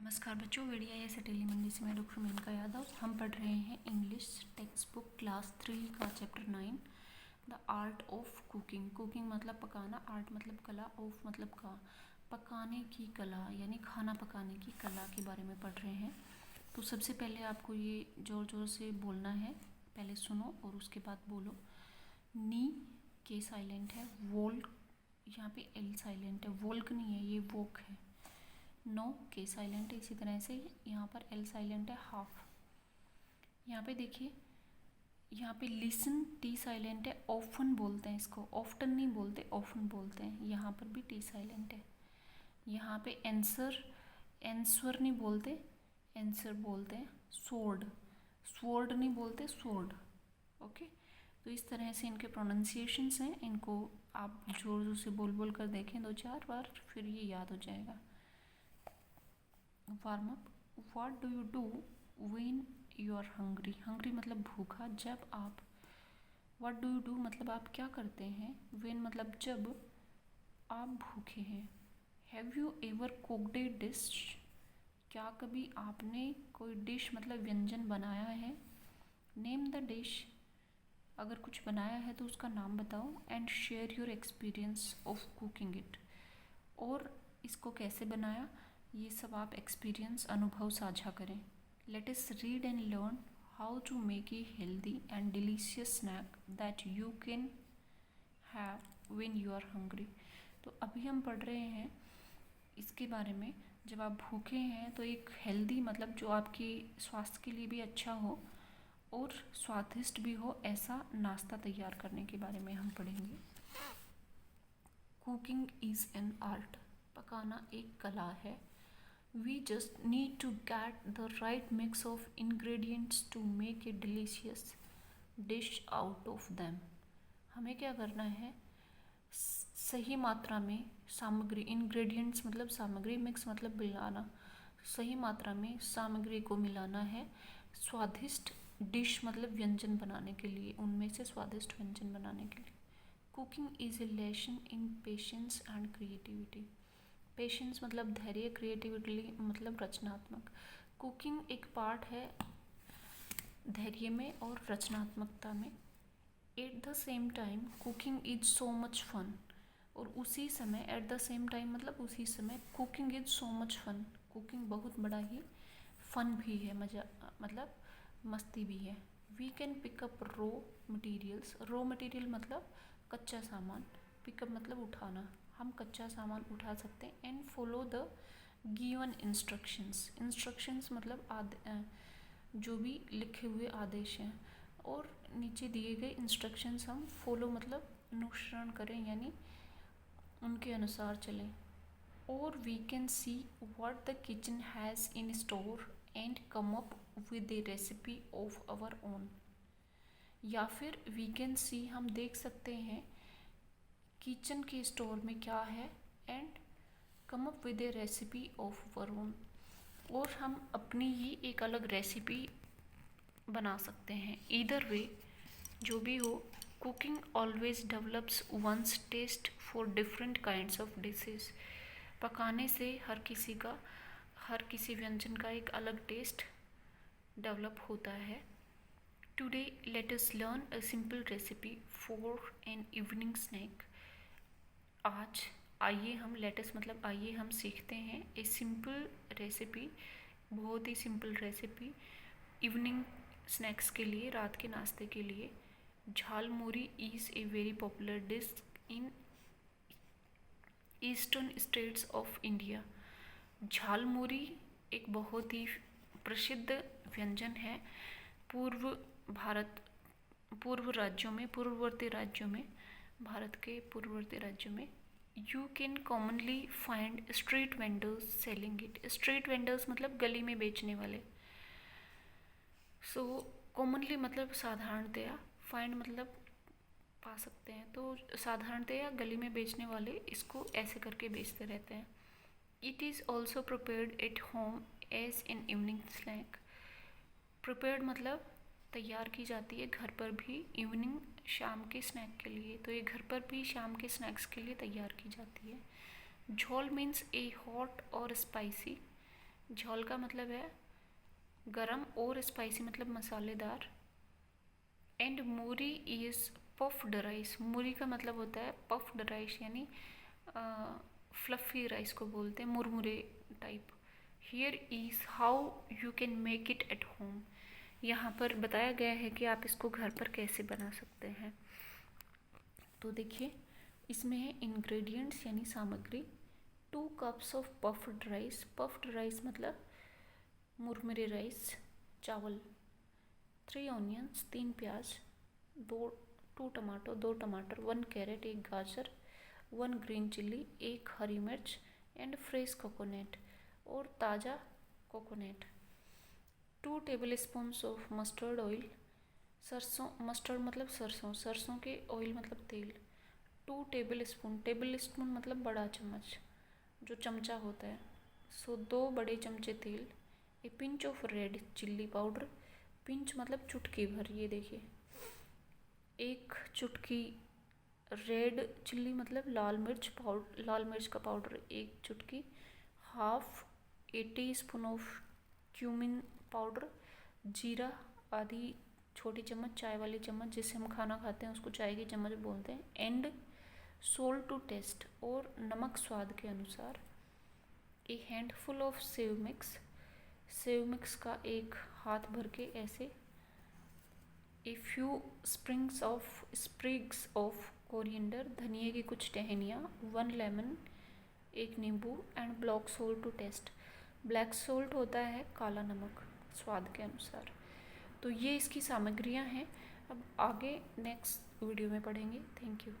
नमस्कार बच्चों, वीडियो ऐसे टेली मंडी से मैं डॉक्टर मेनका यादव। हम पढ़ रहे हैं इंग्लिश टेक्स्ट बुक क्लास 3 का chapter 9 the art of cooking. Cooking मतलब पकाना, आर्ट मतलब कला, ऑफ मतलब का, पकाने की कला यानी खाना पकाने की कला के बारे में पढ़ रहे हैं। तो सबसे पहले आपको ये ज़ोर ज़ोर से बोलना है, पहले सुनो और उसके बाद बोलो। नी के साइलेंट है, वोल्क यहाँ पे एल साइलेंट है, वोल्क नहीं है, ये वोक है। नो के साइलेंट है, इसी तरह से यहाँ पर एल साइलेंट है, हाफ। यहाँ पे देखिए, यहाँ पे लिसन टी साइलेंट है, ऑफन बोलते हैं इसको, ऑफ्टन नहीं बोलते, ऑफन बोलते हैं। यहाँ पर भी टी साइलेंट है। यहाँ पे एंसर, एंसवर नहीं बोलते, एंसर बोलते हैं। सोर्ड, स्वॉर्ड नहीं बोलते, सोर्ड। ओके, तो इस तरह से इनके प्रोनाउंसिएशंस हैं। इनको आप जोर जोर से बोल बोल कर देखें 2-4 बार, फिर ये याद हो जाएगा। Warm up, what do you do when you are hungry. Hungry मतलब भूखा, जब आप। व्हाट डू यू डू मतलब आप क्या करते हैं। व्हेन मतलब जब आप भूखे हैं। Have you ever cooked A dish, क्या कभी आपने कोई डिश मतलब व्यंजन बनाया है। नेम द डिश, अगर कुछ बनाया है तो उसका नाम बताओ। And share your experience of cooking it, और इसको कैसे बनाया ये सब आप एक्सपीरियंस, अनुभव साझा करें। Let us read and learn how to make a healthy and delicious snack that you can have when you are hungry. तो अभी हम पढ़ रहे हैं इसके बारे में, जब आप भूखे हैं तो एक हेल्दी मतलब जो आपकी स्वास्थ्य के लिए भी अच्छा हो और स्वादिष्ट भी हो, ऐसा नाश्ता तैयार करने के बारे में हम पढ़ेंगे। कुकिंग इज़ एन आर्ट, पकाना एक कला है। We just need to get the right mix of ingredients to make a delicious dish out of them. हमें क्या करना है, सही मात्रा में सामग्री, इंग्रेडिएंट्स मतलब सामग्री, मिक्स मतलब मिलाना, सही मात्रा में सामग्री को मिलाना है स्वादिष्ट डिश मतलब व्यंजन बनाने के लिए, उनमें से स्वादिष्ट व्यंजन बनाने के लिए। Cooking is a lesson in patience and creativity. Patience मतलब धैर्य, क्रिएटिविटी मतलब रचनात्मक। कुकिंग एक पार्ट है धैर्य में और रचनात्मकता में। At the same time cooking is so much fun, और उसी समय, एट द सेम टाइम मतलब उसी समय, cooking is so much fun, cooking बहुत बड़ा ही फन भी है, मज़ा मतलब मस्ती भी है। We can pick up raw materials, raw material मतलब कच्चा सामान, पिकअप मतलब उठाना, हम कच्चा सामान उठा सकते हैं। And follow the given instructions, instructions मतलब जो भी लिखे हुए आदेश हैं, और नीचे दिए गए इंस्ट्रक्शंस हम फॉलो मतलब अनुसरण करें, यानी उनके अनुसार चलें। और we can see what the kitchen has in store and come up with a recipe of our own. या फिर वी कैन सी, हम देख सकते हैं किचन के स्टोर में क्या है, and come up with a recipe of our own, और हम अपनी ही एक अलग रेसिपी बना सकते हैं। ईदर वे, जो भी हो, cooking always develops one's taste for different kinds of dishes. पकाने से हर किसी व्यंजन का एक अलग टेस्ट डेवलप होता है। Today let us learn a simple recipe for an evening snack. आज आइए हम, लेटस मतलब आइए हम सीखते हैं, ए सिंपल रेसिपी, बहुत ही सिंपल रेसिपी इवनिंग स्नैक्स के लिए, रात के नाश्ते के लिए। Jhalmuri is a very popular dish in eastern states of India. Jhalmuri एक बहुत ही प्रसिद्ध व्यंजन है पूर्ववर्ती राज्यों में, भारत के पूर्ववर्ती राज्यों में। You can commonly find street vendors selling it. Street vendors मतलब गली में बेचने वाले। सो कॉमनली मतलब साधारणतया, फाइंड मतलब पा सकते हैं, तो साधारणतया गली में बेचने वाले इसको ऐसे करके बेचते रहते हैं। It is also prepared at home as an evening snack. Prepared मतलब तैयार की जाती है घर पर भी, इवनिंग शाम के स्नैक के लिए, तो ये घर पर भी शाम के स्नैक्स के लिए तैयार की जाती है। झोल मीन्स ए हॉट और स्पाइसी झोल का मतलब है गरम और स्पाइसी मतलब मसालेदार। And muri is puffed rice. मूरी का मतलब होता है पफ्ड राइस, यानी फ्लफ़ी राइस को बोलते हैं, मुरमुरे type. Here is how you can make it at home. यहाँ पर बताया गया है कि आप इसको घर पर कैसे बना सकते हैं। तो देखिए, इसमें है इंग्रेडिएंट्स यानी सामग्री। 2 cups of puffed rice. Puffed rice मतलब मुरमुरे राइस, चावल। 3 ऑनियंस, 3 प्याज, 2 टमाटो, 2 टमाटर, 1 कैरेट, 1 गाजर, 1 ग्रीन चिल्ली, 1 हरी मिर्च, एंड फ्रेश कोकोनट और ताज़ा coconut. 2 table spoon of mustard oil. सरसों, मस्टर्ड मतलब सरसों, सरसों के ऑयल मतलब तेल। 2 टेबल स्पून मतलब बड़ा चम्मच जो चमचा होता है। 2 बड़े चमचे तेल। ए pinch of red chilli powder. Pinch मतलब चुटकी भर, ये देखिए 1 चुटकी। रेड चिल्ली मतलब लाल मिर्च पाउडर, लाल मिर्च का पाउडर 1 चुटकी। Half A tea spoon of cumin powder. जीरा आधी छोटी चम्मच, चाय वाली चम्मच जिससे हम खाना खाते हैं उसको चाय की चम्मच बोलते हैं। एंड सोल्ट टू टेस्ट, और नमक स्वाद के अनुसार। A handful of sev mix. सेव मिक्स का 1 हाथ भर के ऐसे। A few sprigs of coriander, धनिए की कुछ टहनियाँ। 1 लेमन, 1 नींबू। And black salt to taste. Black salt होता है काला नमक, स्वाद के अनुसार। तो ये इसकी सामग्रियाँ हैं। अब आगे नेक्स्ट वीडियो में पढ़ेंगे। Thank you.